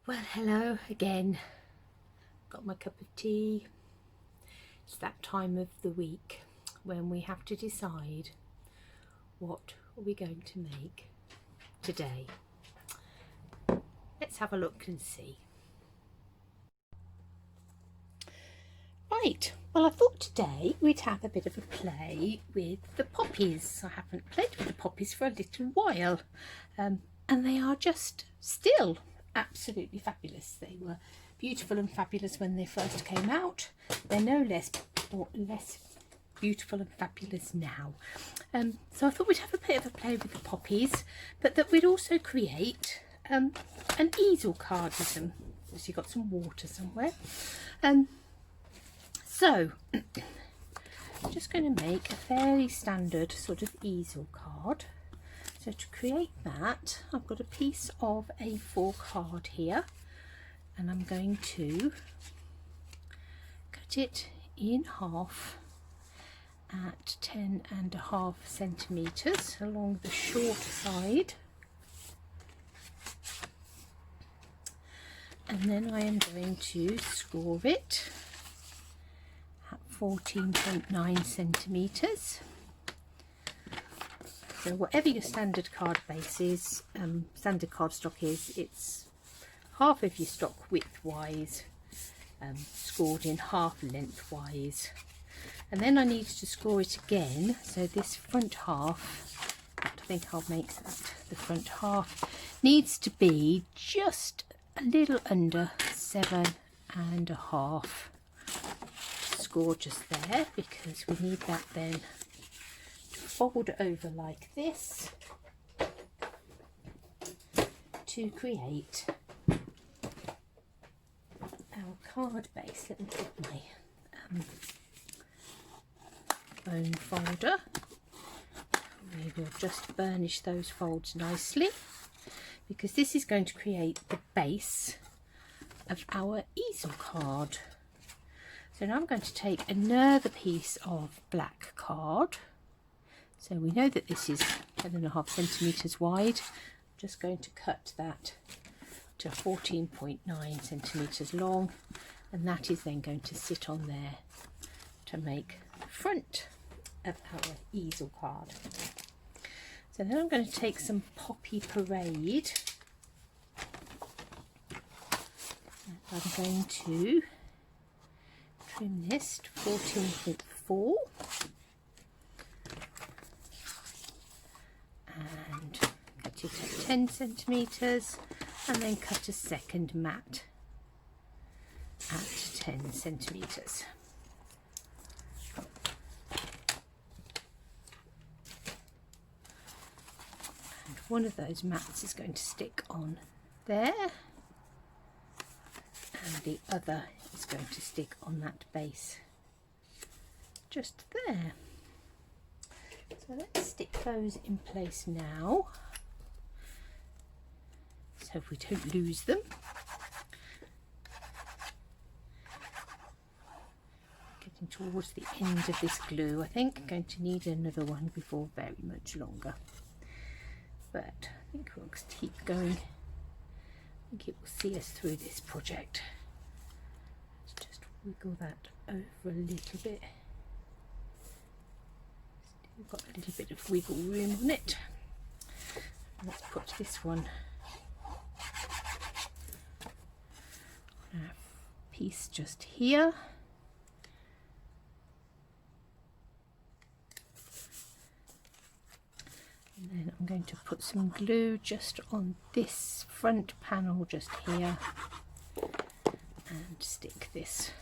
Well, hello again. Got my cup of tea. It's that time of the week when we have to decide what are we going to make today. Let's have a look and see. Right, well, I thought today we'd have a bit of a play with the poppies. I haven't played with the poppies for a little while, and they are just still absolutely fabulous. They were beautiful and fabulous when they first came out. They're no less beautiful and fabulous now. So I thought we'd have a bit of a play with the poppies, but that we'd also create an easel card with them. So you've got some water somewhere. So I'm just going to make a fairly standard sort of easel card. So to create that, I've got a piece of A4 card here, and I'm going to cut it in half at 10.5 centimetres along the short side, and then I am going to score it at 14.9 centimetres. So whatever your standard card base is, standard cardstock is, it's half of your stock width-wise, scored in half lengthwise. And then I need to score it again, so this front half, I think I'll make that the front half, needs to be just a little under 7.5. Score just there, because we need that then fold over like this to create our card base. Let me get my bone folder. We will just burnish those folds nicely, because this is going to create the base of our easel card. So now I'm going to take another piece of black card. So we know that this is 10.5 centimetres wide. I'm just going to cut that to 14.9 centimetres long, and that is then going to sit on there to make the front of our easel card. So then I'm going to take some Poppy Parade, and I'm going to trim this to 14.4. and cut it at 10 centimetres, and then cut a second mat at 10 centimetres. And one of those mats is going to stick on there, and the other is going to stick on that base just there. So let's stick those in place now, so we don't lose them. Getting towards the end of this glue, I think I'm going to need another one before very much longer. But I think we'll keep going. I think it will see us through this project. Let's just wiggle that over a little bit. We've got a little bit of wiggle room on it. Let's put this one on our piece just here. And then I'm going to put some glue just on this front panel just here, and stick this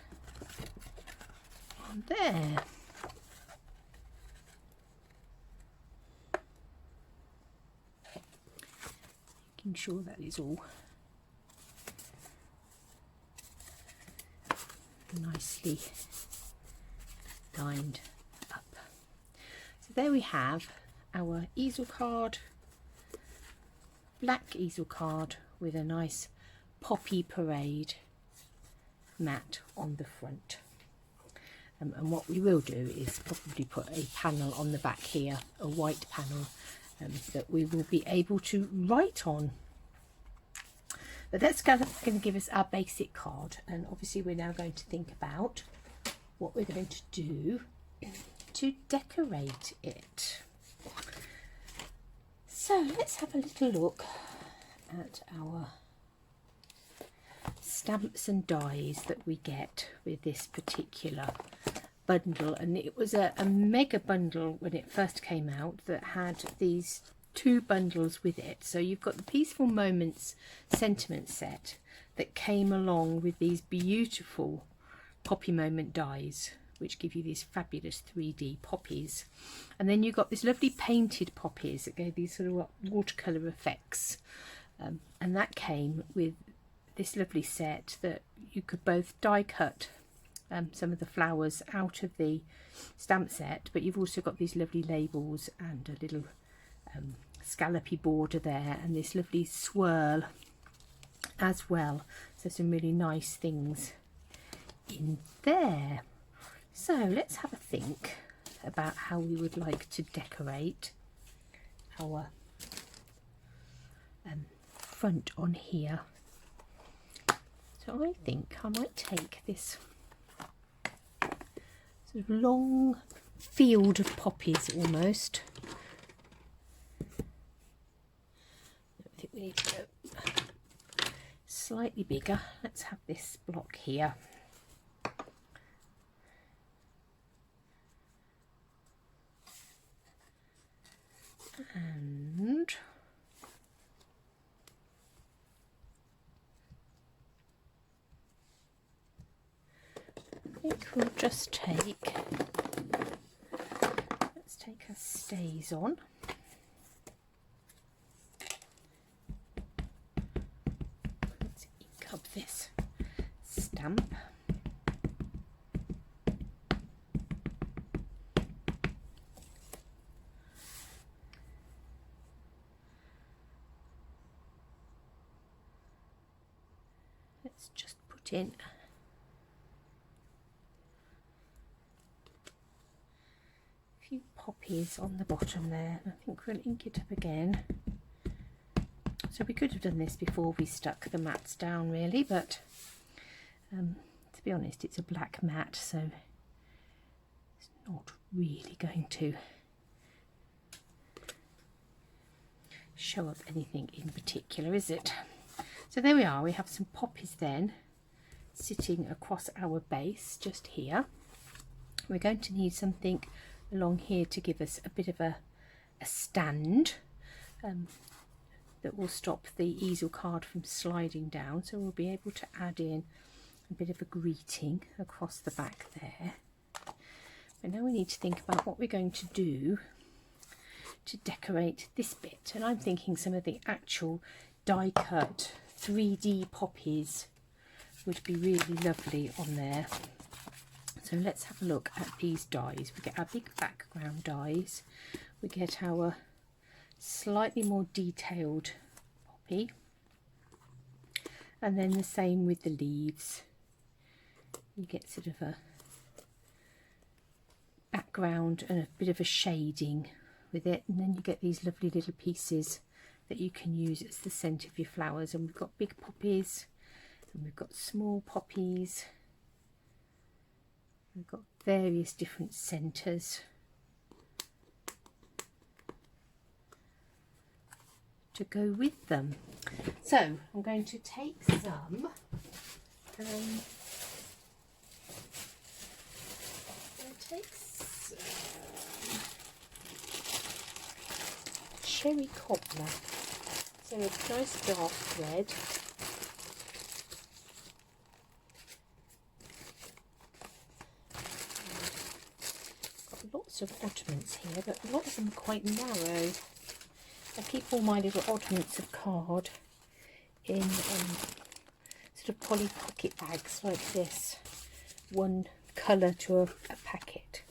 on there. Making sure that is all nicely lined up. So there we have our easel card, black easel card with a nice Poppy Parade mat on the front. And what we will do is probably put a panel on the back here, a white panel, that we will be able to write on. But that's going to give us our basic card, and obviously we're now going to think about what we're going to do to decorate it. So let's have a little look at our stamps and dies that we get with this particular bundle. And it was a mega bundle when it first came out that had these 2 bundles with it. So you've got the Peaceful Moments sentiment set that came along with these beautiful Poppy Moment dies, which give you these fabulous 3D poppies, and then you got this lovely painted poppies that gave these sort of watercolour effects, and that came with this lovely set that you could both die cut some of the flowers out of the stamp set, but you've also got these lovely labels and a little scallopy border there, and this lovely swirl as well. So some really nice things in there. So let's have a think about how we would like to decorate our front on here. So I think I might take this sort of long field of poppies almost. I think we need to go slightly bigger. Let's have this block here. And I think we'll just take, let's take our stays on. Let's ink up this stamp. Let's just put in a few poppies on the bottom there. I think we'll ink it up again. So we could have done this before we stuck the mats down really, but to be honest, it's a black mat, so it's not really going to show up anything in particular, is it? So there we are, we have some poppies then sitting across our base just here. We're going to need something along here to give us a bit of a stand that will stop the easel card from sliding down, so we'll be able to add in a bit of a greeting across the back there. But now we need to think about what we're going to do to decorate this bit, and I'm thinking some of the actual die cut 3D poppies would be really lovely on there. So let's have a look at these dies. We get our big background dies, we get our slightly more detailed poppy, and then the same with the leaves. You get sort of a background and a bit of a shading with it, and then you get these lovely little pieces that you can use as the centre of your flowers. And we've got big poppies and we've got small poppies, we've got various different centres to go with them. So I'm going to take some cherry cobbler, so a nice dark red. Got lots of oddments here, but a lot of them are quite narrow. I keep all my little oddments of card in sort of poly pocket bags like this, one colour to a packet.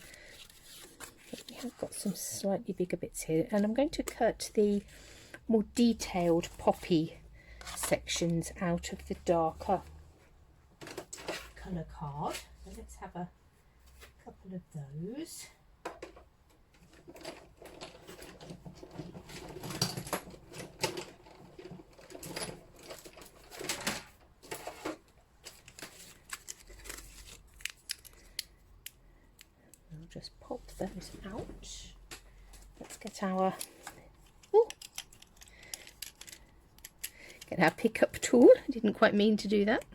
We have got some slightly bigger bits here, and I'm going to cut the more detailed poppy sections out of the darker colour card. So let's have a couple of those. those out. Let's get our ooh, get our pickup tool. I didn't quite mean to do that.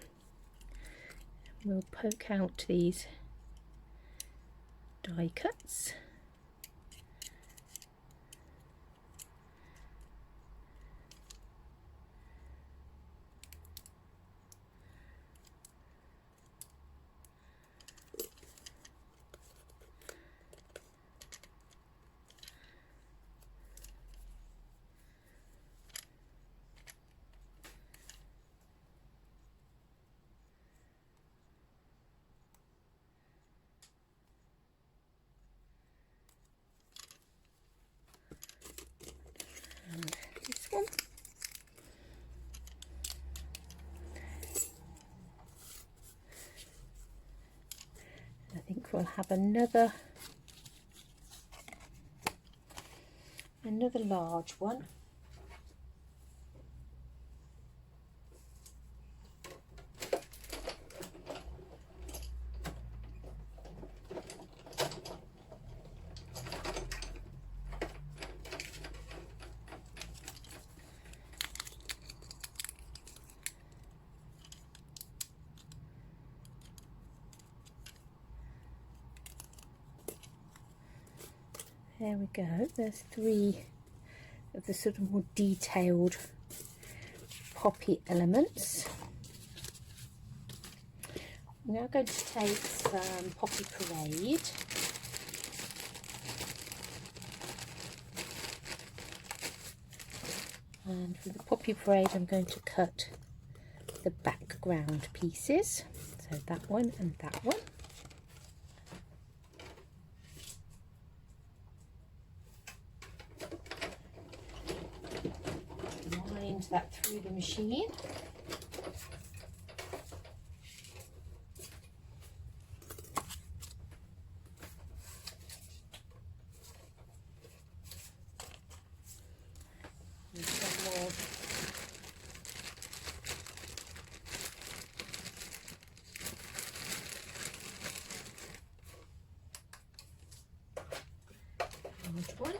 We'll poke out these die cuts. And this one. I think we'll have another large one. There we go, there's 3 of the sort of more detailed poppy elements. I'm now going to take some Poppy Parade and for the Poppy Parade I'm going to cut the background pieces, so that one and that one. That through the machine. And some more. Large one.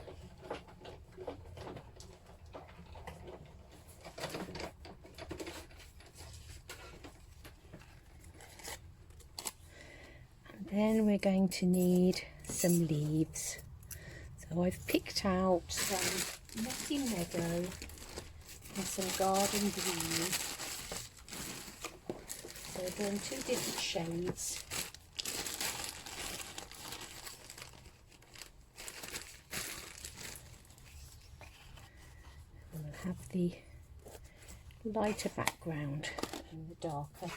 Then we're going to need some leaves. So I've picked out some mossy meadow and some garden green. So they're in 2 different shades. We'll have the lighter background and the darker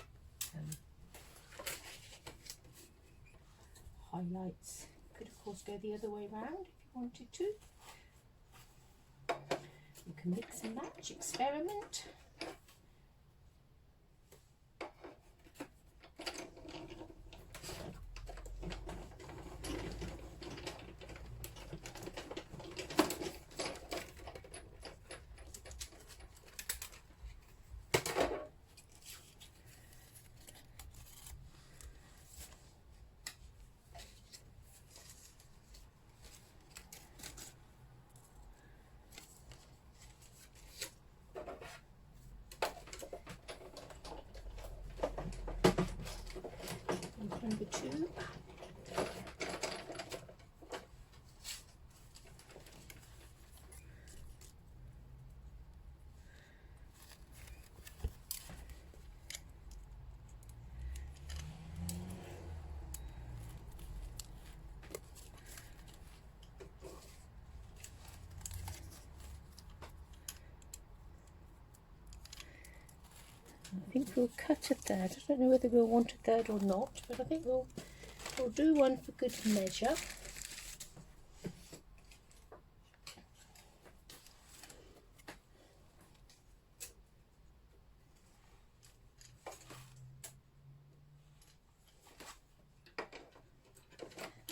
highlights. You could of course go the other way around if you wanted to. You can mix and match, experiment. Number 2. I think we'll cut a third. I don't know whether we'll want a third or not, but I think we'll do one for good measure.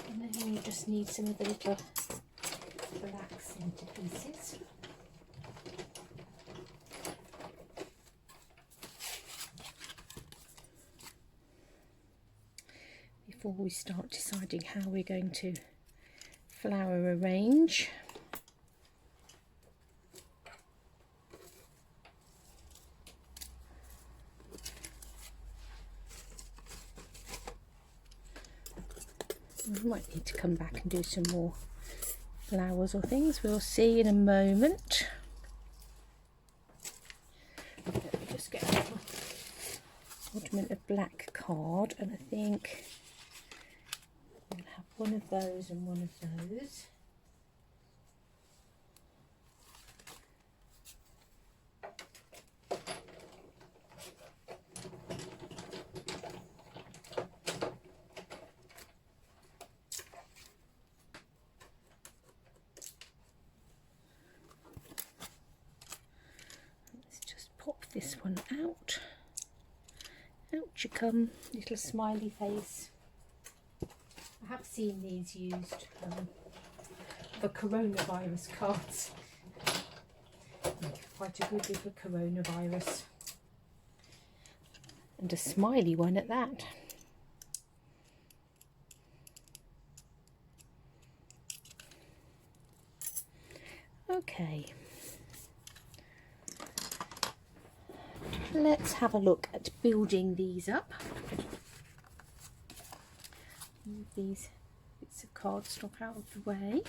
And then you just need some of the little black centre pieces. Before we start deciding how we're going to flower arrange. I might need to come back and do some more flowers or things. We'll see in a moment. Let me just get a little ornament of black card, and I think we'll have one of those and one of those. This one out. Out you come, little smiley face. I have seen these used for coronavirus cards. Quite a good little coronavirus. And a smiley one at that. Okay. Let's have a look at building these up. Move these bits of cardstock out of the way.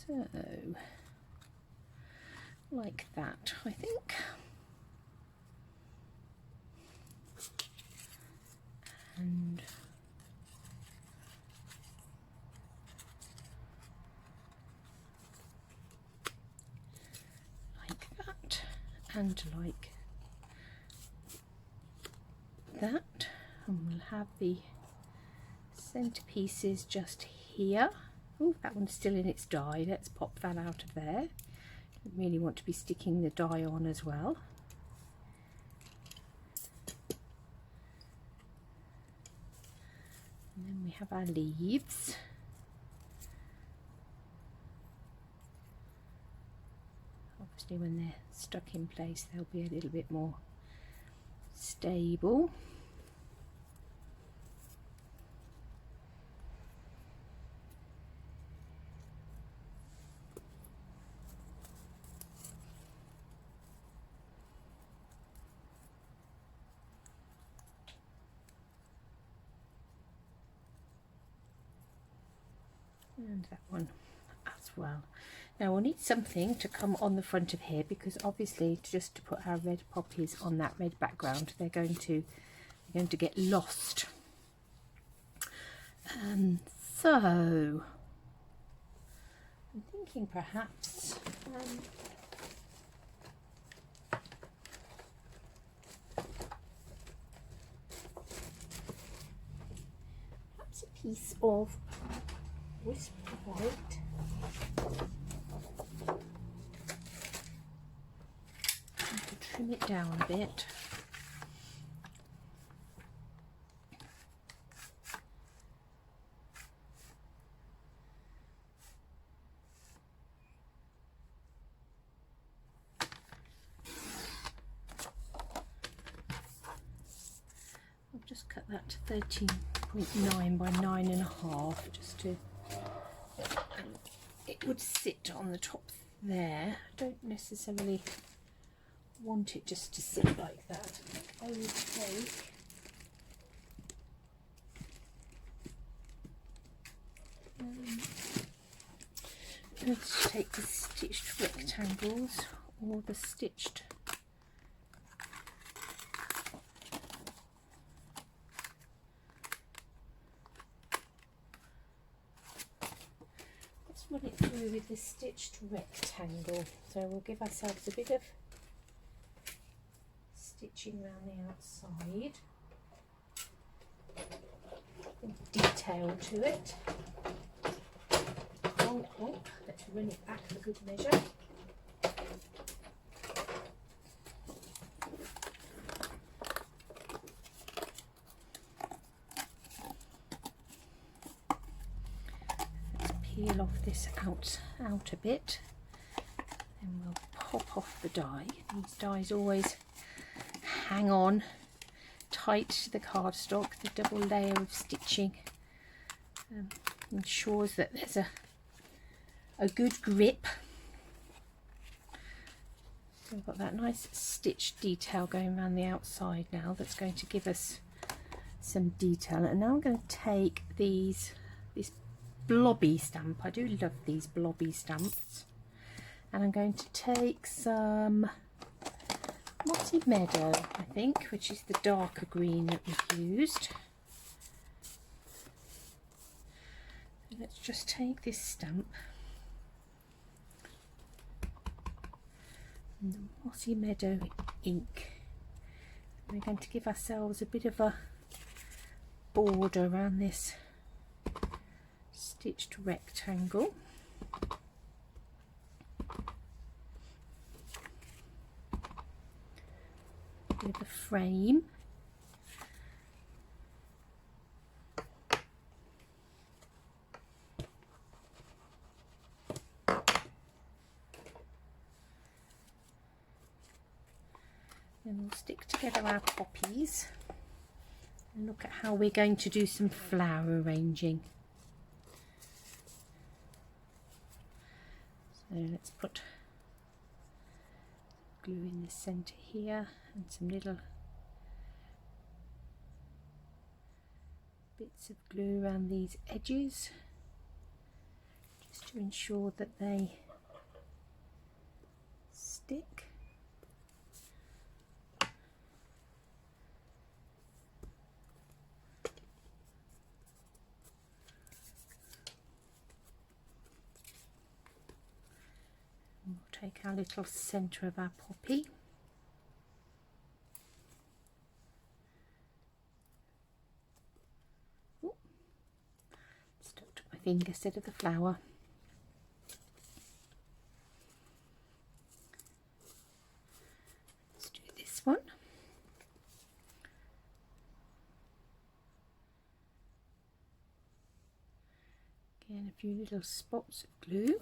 So, like that, I think. And and like that, and we'll have the centerpieces just here. Oh, that one's still in its die. Let's pop that out of there. Don't really want to be sticking the die on as well. And then we have our leaves. Obviously when they're stuck in place they'll be a little bit more stable. And that one as well. Now we'll need something to come on the front of here, because obviously just to put our red poppies on that red background, they're going to get lost. So I'm thinking perhaps a piece of wisp white. Trim it down a bit. I'll just cut that to 13.9 by 9.5, just to, it would sit on the top there. I don't necessarily want it just to sit like that. I would let's take the stitched rectangles, or the stitched run it through with the stitched rectangle. So we'll give ourselves a bit of stitching around the outside, detail to it. Let's run it back for good measure. Let's peel off this out a bit, and we'll pop off the die. These dies always hang on tight to the cardstock. The double layer of stitching ensures that there's a good grip. So we've got that nice stitch detail going around the outside now. That's going to give us some detail. And now I'm going to take this blobby stamp. I do love these blobby stamps. And I'm going to take some Mossy Meadow, I think, which is the darker green that we've used. So let's just take this stamp and the Mossy Meadow ink. We're going to give ourselves a bit of a border around this stitched rectangle. With a frame. Then we'll stick together our poppies and look at how we're going to do some flower arranging. So let's put glue in the centre here and some little bits of glue around these edges just to ensure that they stick. And we'll take our little centre of our poppy. Finger instead of the flower. Let's do this one. Again, a few little spots of glue.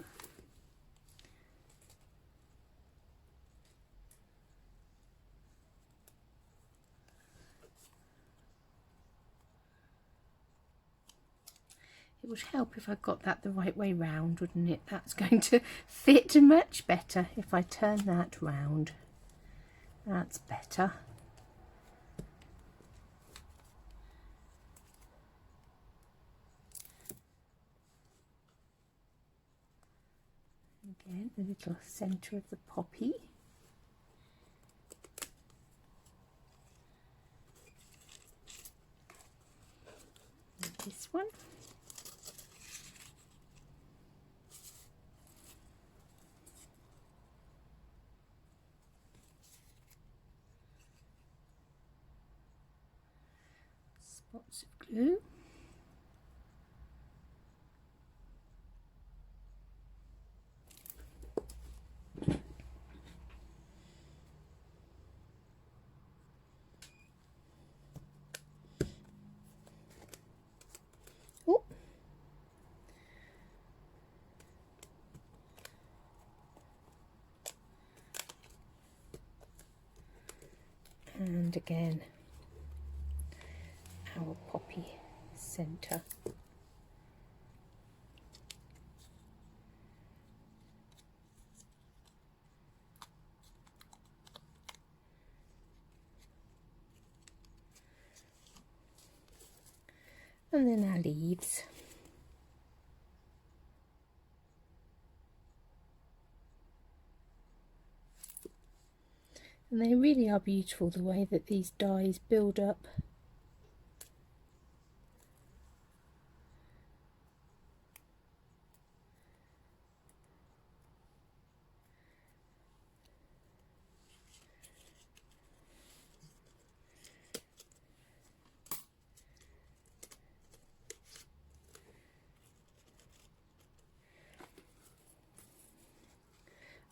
It would help if I got that the right way round, wouldn't it? That's going to fit much better if I turn that round. That's better. Again, the little centre of the poppy. And this one. Spots of glue. Oh. And again, our poppy centre. And then our leaves. And they really are beautiful, the way that these dies build up.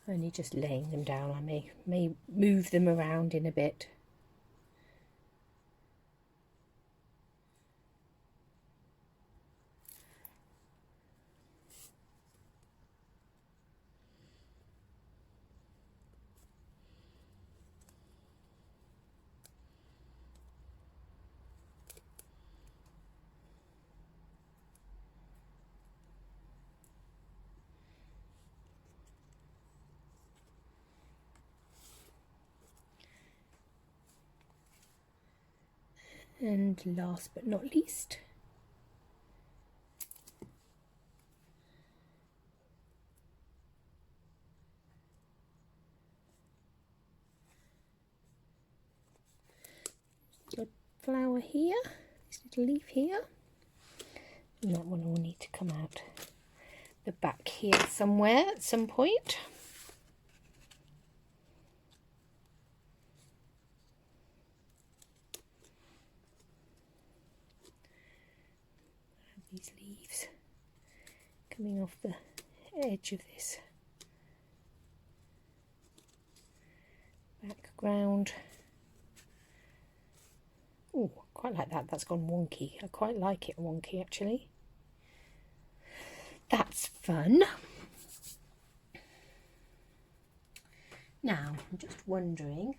Only just laying them down. I may move them around in a bit. And last but not least, your flower here, this little leaf here, and that one will need to come out the back here somewhere at some point. These leaves coming off the edge of this background. Oh, quite like that. That's gone wonky. I quite like it wonky actually. That's fun. Now, I'm just wondering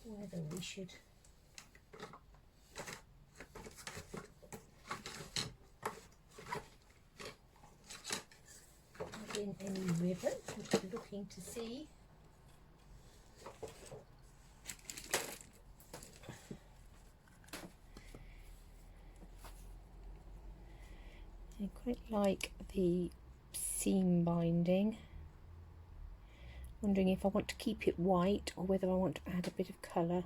whether we should add in any ribbon. I'm just looking to see. I quite like the seam binding. Wondering if I want to keep it white or whether I want to add a bit of colour.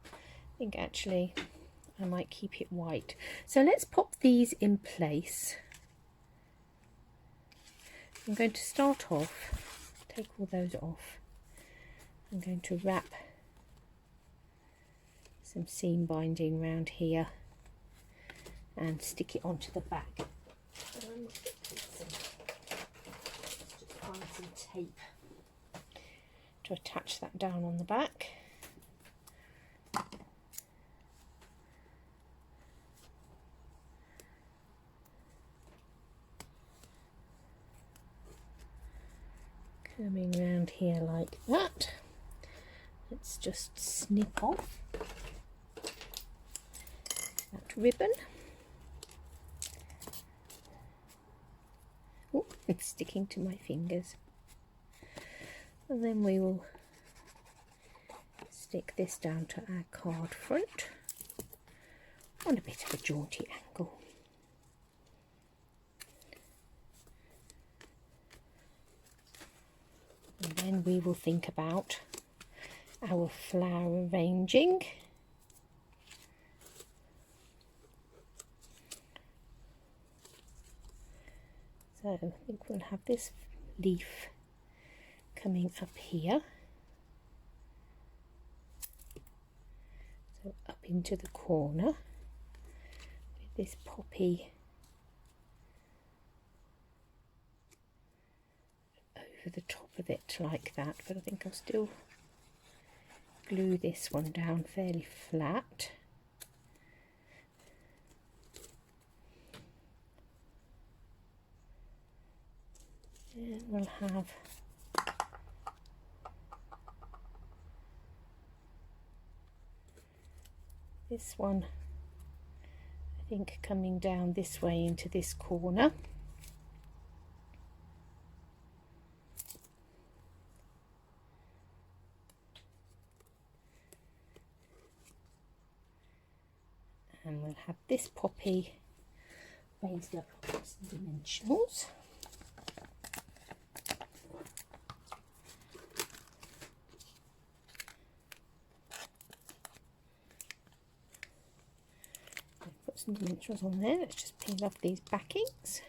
I think actually I might keep it white. So let's pop these in place. I'm going to start off, take all those off. I'm going to wrap some seam binding around here and stick it onto the back. Just find some tape to attach that down on the back. Coming around here like that. Let's just snip off that ribbon. Oh, it's sticking to my fingers. And then we will stick this down to our card front on a bit of a jaunty angle. And then we will think about our flower arranging. So I think we'll have this leaf coming up here, so up into the corner with this poppy over the top of it like that, but I think I'll still glue this one down fairly flat. And we'll have this one, I think, coming down this way into this corner. And we'll have this poppy raised up its dimensionals. Put some dimensionals on there. Let's just peel off these backings.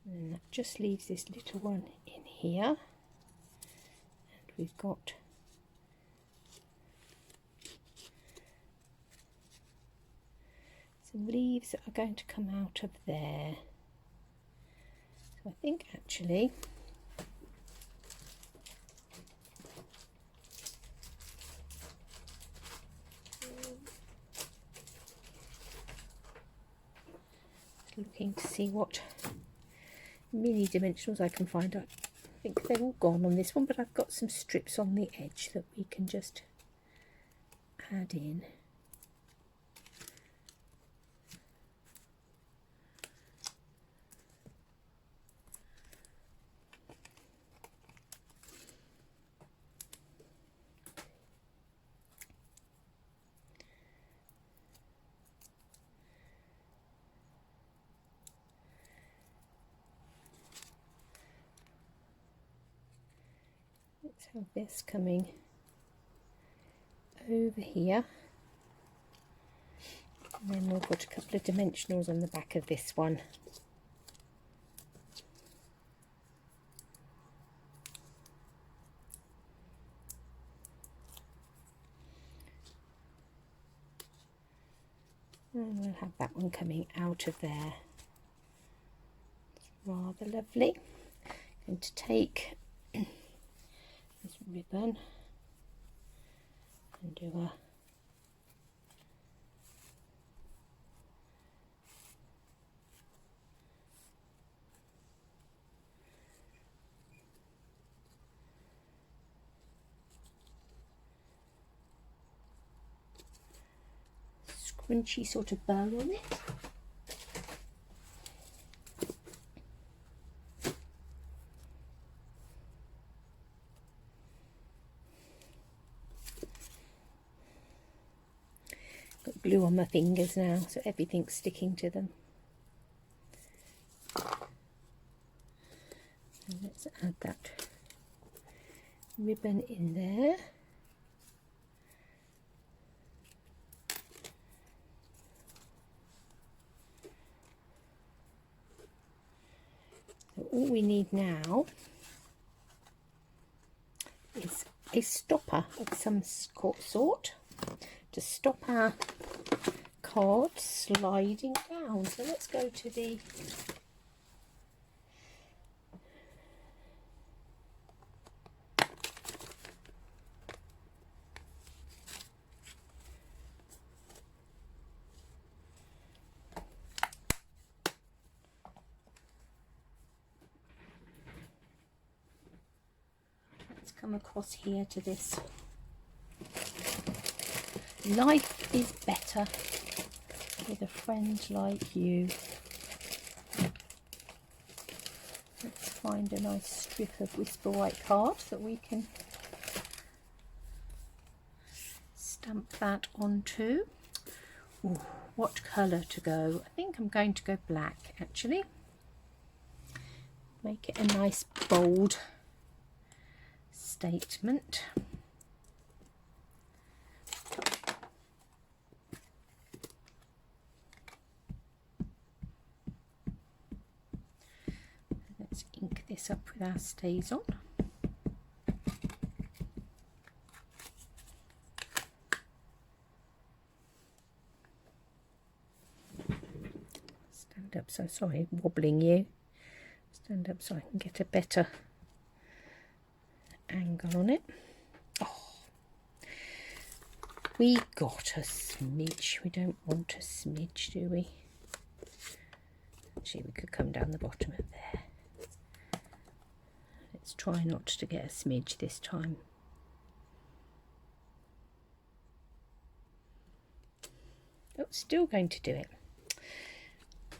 And that just leaves this little one in here, and we've got some leaves that are going to come out of there. So I think actually looking to see what mini dimensionals I can find. I think they're all gone on this one, but I've got some strips on the edge that we can just add in let's have this coming over here, and then we'll put a couple of dimensionals on the back of this one. And we'll have that one coming out of there. It's rather lovely. I'm going to take this ribbon and do a scrunchy sort of bow on it. Got glue on my fingers now, so everything's sticking to them. And let's add that ribbon in there. So all we need now is a stopper of some sort to stop our card sliding down. So let's go to the come across here to this. Life is better with a friend like you. Let's find a nice strip of Whisper White card that we can stamp that onto. Ooh, what colour to go? I think I'm going to go black actually. Make it a nice bold statement. Let's ink this up with our StazOn. Stand up, so sorry, wobbling you. Stand up so I can get a better angle on it. Oh, we got a smidge. We don't want a smidge, do we? Actually, we could come down the bottom of there. Let's try not to get a smidge this time. Oh, still going to do it.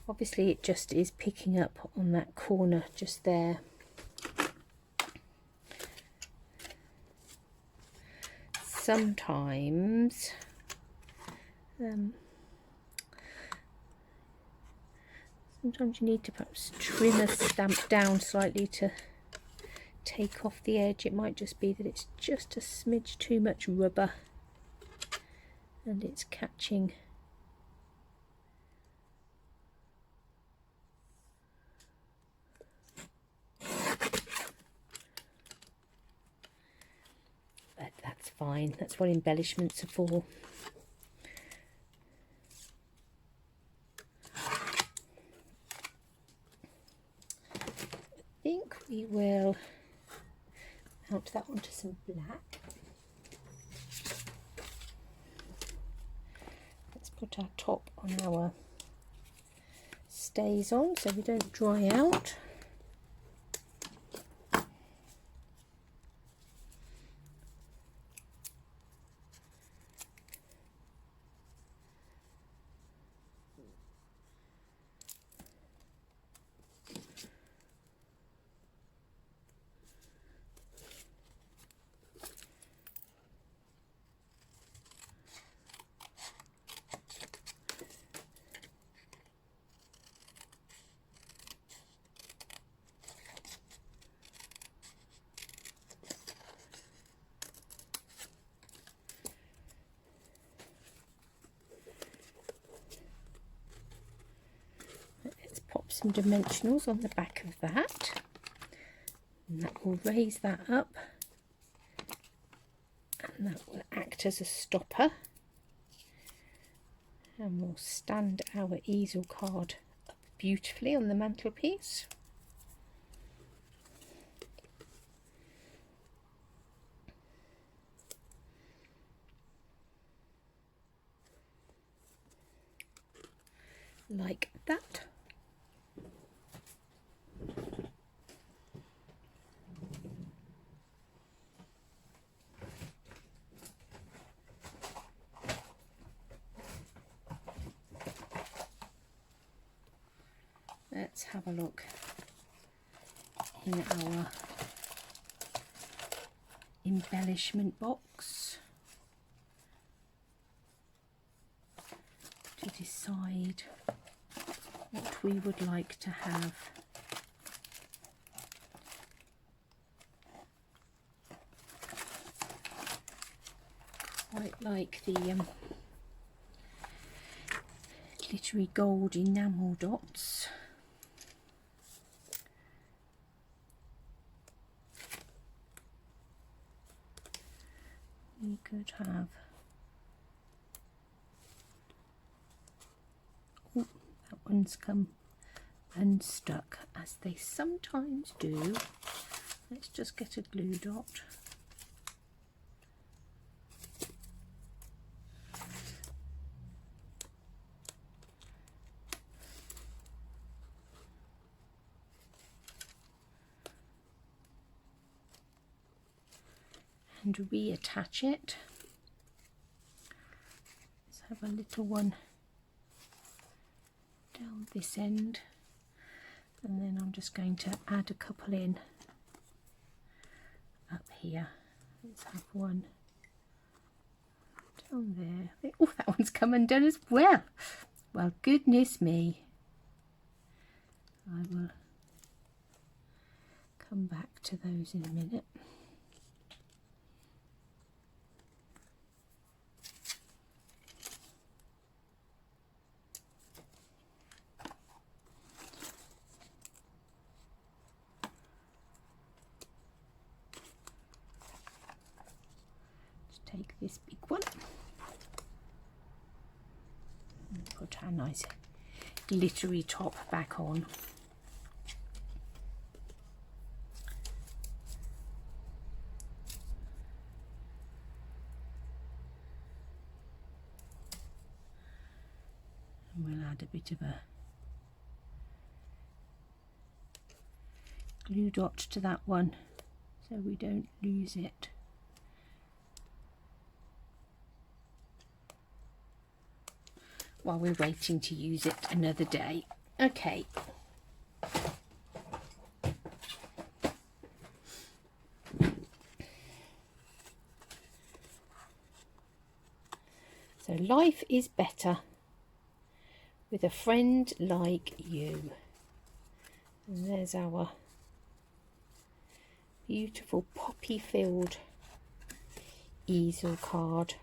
Obviously it just is picking up on that corner just there. Sometimes sometimes you need to perhaps trim a stamp down slightly to take off the edge. It might just be that it's just a smidge too much rubber and it's catching. But that's fine, that's what embellishments are for. I think we will mount that onto some black. Let's put our top on our StazOn so we don't dry out. some dimensionals on the back of that, and that will raise that up, and that will act as a stopper, and we'll stand our easel card up beautifully on the mantelpiece. Like that. Let's have a look in our embellishment box to decide what we would like to have. Quite like the glittery gold enamel dots. We could have, oh, that one's come unstuck, as they sometimes do. Let's just get a glue dot. And reattach it. Let's have a little one down this end, and then I'm just going to add a couple in up here. Let's have one down there. Oh, that one's come undone as well. Well, goodness me. I will come back to those in a minute. Take this big one and put our nice glittery top back on. And we'll add a bit of a glue dot to that one so we don't lose it. While we're waiting to use it another day. Okay. So life is better with a friend like you. And there's our beautiful poppy filled easel card.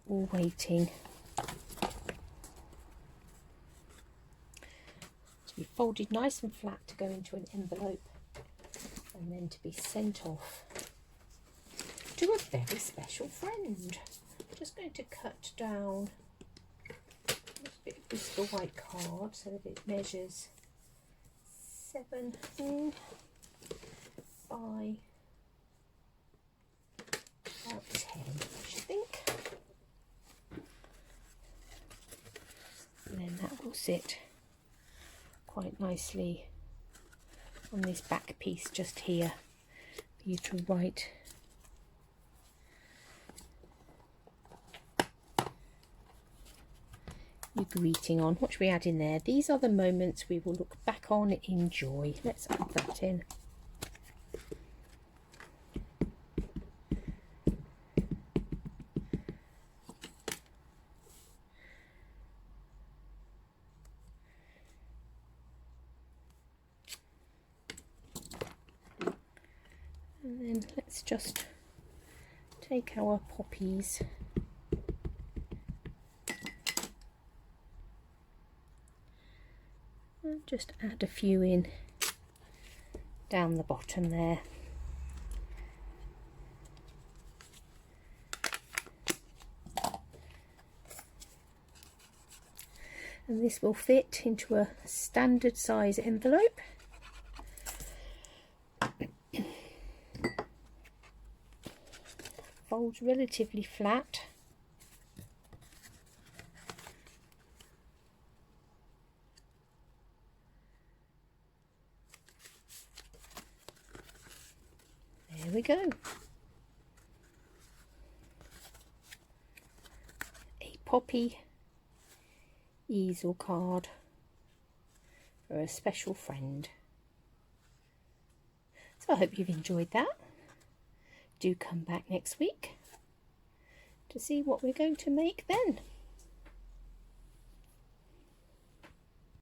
All waiting to be folded nice and flat to go into an envelope and then to be sent off to a very special friend. I'm just going to cut down a bit of Bristol white card so that it measures 7 by about 10, I should think. And then that will sit quite nicely on this back piece just here for you to write your greeting on. What should we add in there? These are the moments we will look back on in joy. Let's add that in. And then let's just take our poppies just add a few in down the bottom there. And this will fit into a standard size envelope. Folds relatively flat. There we go. A poppy easel card for a special friend. So I hope you've enjoyed that. Do come back next week to see what we're going to make then.